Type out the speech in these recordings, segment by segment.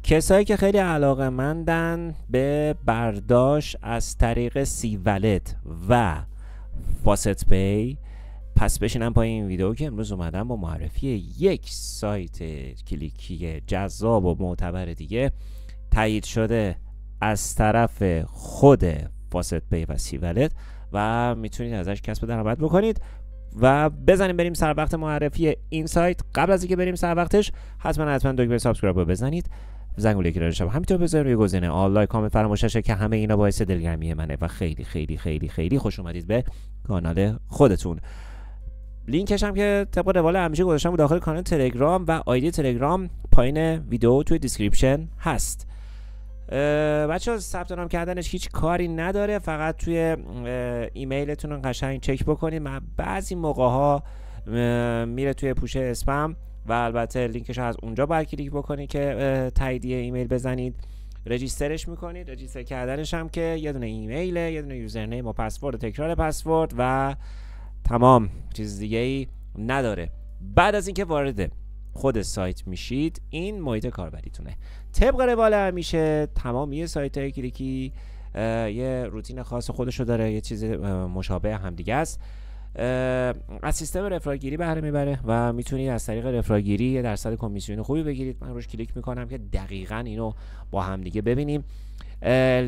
کسایی که خیلی علاقه‌مندن به برداشت از طریق سی ولت و فاست پی، پس بشینم پای این ویدیو که امروز اومدم با معرفی یک سایت کلیکی جذاب و معتبر دیگه تایید شده از طرف خود فاست پی و سی ولت و میتونید ازش کسب درآمد بکنید و بزنیم بریم سر وقت معرفی این سایت. قبل از اینکه بریم سر وقتش حتما دکمه سابسکرایب رو بزنید، زنگوله که داشتم همینطور بذارید روی گزینه آل، لایک، کامنت فراموش نشه که همه اینا باعث دلگرمی منه و خیلی خیلی خیلی خیلی خوش اومدید به کانال خودتون. لینکش هم که طبق روال همیشه گذاشتم داخل کانال تلگرام و آیدی تلگرام پایین ویدیو توی دیسکریپشن هست. بچه‌ها ثبت نام کردنش هیچ کاری نداره، فقط توی ایمیلتون رو قشنگ چک بکنید. من بعضی موقع‌ها میره توی پوشه اسپم و البته لینکش رو از اونجا باید کلیک بکنید که تاییدیه ایمیل بزنید، رجیسترش میکنید. رجیستر کردنش هم که یه دونه ایمیله، یه دونه یوزرنیم و پسورد و تکرار پسورد و تمام، چیز دیگه ای نداره. بعد از اینکه وارد خود سایت میشید این محیط کاربریتونه. طبق روال همیشه تمامی سایت های کلیکی یه روتین خاص خودشو داره، یه چیز مشابه همدیگه است. از سیستم رفراگیری بهره میبره و میتونید از طریق رفراگیری یه درصد کمیسیون خوبی بگیرید. من روش کلیک میکنم که دقیقاً اینو با همدیگه ببینیم.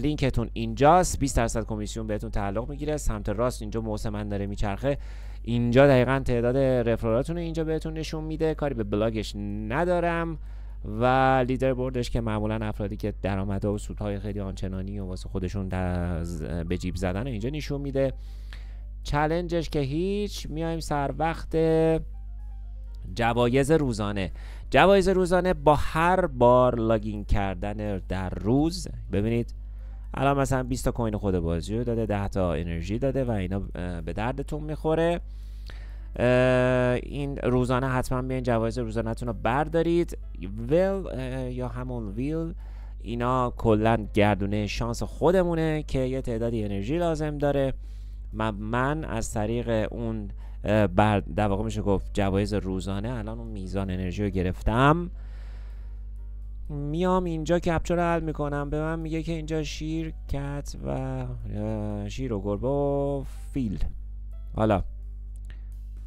لینکتون اینجاست، 20% کمیسیون بهتون تعلق میگیره. سمت راست اینجا موس من داره میچرخه، اینجا دقیقاً تعداد رفرالاتون رو اینجا بهتون نشون میده. کاری به بلاگش ندارم و لیدر بوردش که معمولا افرادی که درآمدها و سودهای خیلی آنچنانی و واسه خودشون به جیب زدن اینجا نشون میده. چالنجش که هیچ، میایم سر وقت جوایز روزانه. جوایز روزانه با هر بار لاگین کردن در روز، ببینید الان مثلا 20 تا کوین خود بازی رو داده، 10 تا انرژی داده و اینا به دردتون میخوره. این روزانه حتما بیاین جوایز روزانه‌تون رو بردارید. ویل یا همون ویل، اینا کلا گردونه شانس خودمونه که یه تعدادی انرژی لازم داره. من از طریق اون در واقع میشه گفت جوایز روزانه الان اون میزان انرژی رو گرفتم. میام اینجا کپچر رو حل میکنم، به من میگه که اینجا شیر، کت و شیر و گربه و فیل. حالا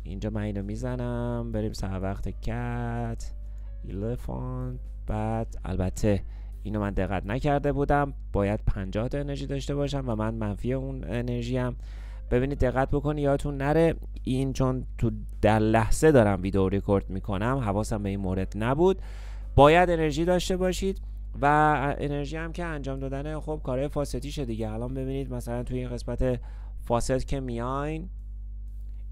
اینجا من اینو میزنم، بریم سر وقت کت، ایلفانت. بعد البته اینو من دقت نکرده بودم، باید 50 تا انرژی داشته باشم و من منفی اون انرژی هم. ببینید دقت بکنید یادتون نره، این چون تو در لحظه دارم ویدیو رکورد میکنم حواسم به این مورد نبود. باید انرژی داشته باشید و انرژی هم که انجام دادن خب کارهای فاستیشه دیگه. الان ببینید مثلا توی این قسمت فاست که میاین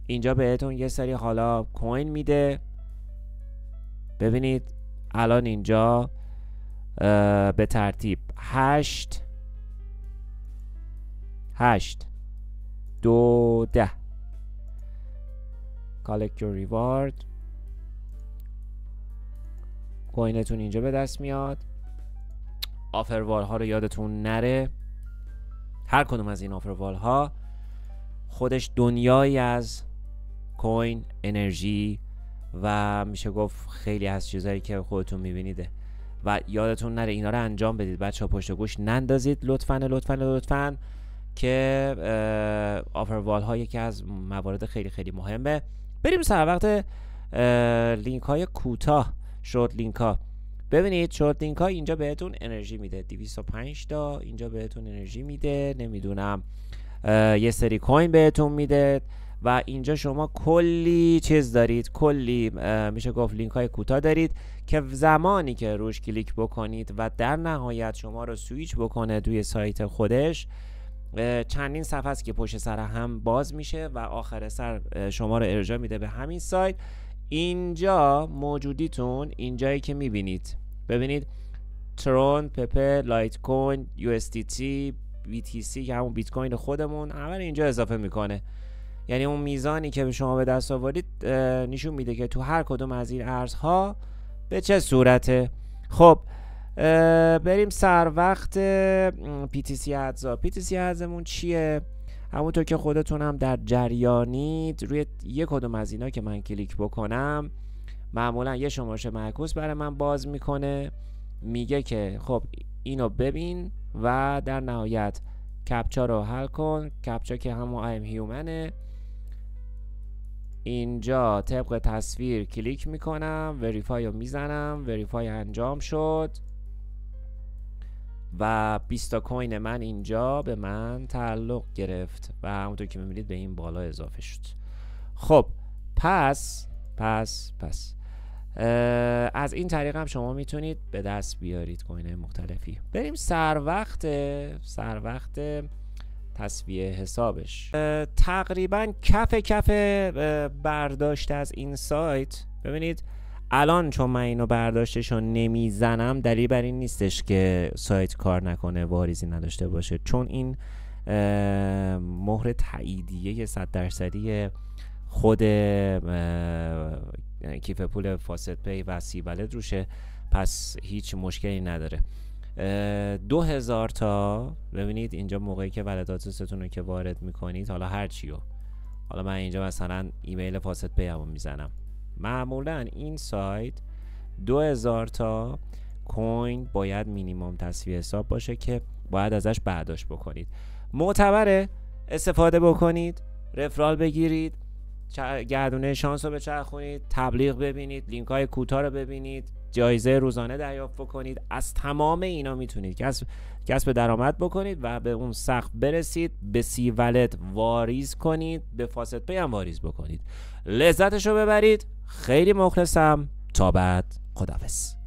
اینجا بهتون یه سری حالا کوین میده. ببینید الان اینجا به ترتیب 8 2 10 collect your reward، کوینتون اینجا به دست میاد. آفر وال ها رو یادتون نره، هر کدوم از این آفر وال ها خودش دنیایی از کوین، انرژی و میشه گفت خیلی از چیزایی که خودتون میبینیده و یادتون نره اینا رو انجام بدید. بچه ها پشت گوش نندازید لطفاً که آفر وال ها یکی از موارد خیلی خیلی مهمه. بریم سر وقت لینک های کوتاه، شورت لینک ها. ببینید شورت لینک ها اینجا بهتون انرژی میده، 205 تا اینجا بهتون انرژی میده، نمیدونم یه سری کوین بهتون میده و اینجا شما کلی چیز دارید، کلی میشه گفت لینک های کوتاه دارید که زمانی که روش کلیک بکنید و در نهایت شما رو سویچ بکنه توی سایت خودش، چندین صفحه است که پشت سر هم باز میشه و آخر سر شما رو ارجاع میده به همین سایت. اینجا موجودیتون اینجایی که میبینید، ببینید ترون، پپه، لایت کوین، USDT، BTC که همون بیت کوین خودمون همه اینجا اضافه میکنه. یعنی اون میزانی که به شما به دست آورید نشون میده که تو هر کدوم از این ارزها به چه صورته. خب بریم سر وقت PTC ادزا. PTC ادزمون چیه؟ همونطور که خودتون هم در جریانید، روی یک کدوم از اینا که من کلیک بکنم معمولا یه شمارش معکوس برای من باز میکنه میگه که خب اینو ببین و در نهایت کپچا رو حل کن. کپچا که همون ایم هیومنه. اینجا طبق تصویر کلیک میکنم، وریفای رو میزنم، وریفای انجام شد و 20 تا کوین من اینجا به من تعلق گرفت و همونطور که میبینید به این بالا اضافه شد. خب پس از این طریق هم شما میتونید به دست بیارید کوین مختلفی. بریم سر وقت تصفیه حسابش. تقریبا کف برداشت از این سایت. ببینید الان چون من اینو برداشتشو نمیزنم دلیل بر این نیستش که سایت کار نکنه، واریزی نداشته باشه، چون این مهر تاییدیه 100% خود کیف پول فاست پی و سی والت روشه، پس هیچ مشکلی نداره. 2000 تا ببینید اینجا موقعی که والت آدرستون رو که وارد میکنید، حالا هر چیو، حالا من اینجا مثلا ایمیل فاست پی همو میزنم، معمولا این سایت 2000 تا کوین باید مینیمم تصفیه حساب باشه که باید ازش برداشت بکنید. معتبره استفاده بکنید، رفرال بگیرید، گردونه شانس رو بچرخونید، تبلیغ ببینید، لینک های کوتاه رو ببینید، جایزه روزانه دریافت بکنید. از تمام اینا میتونید کسب درآمد بکنید و به اون سقف برسید، به سی والت واریز کنید، به فاست پی هم واریز بکنید، لذتشو ببرید. خیلی مخلصم، تا بعد، خداحافظ.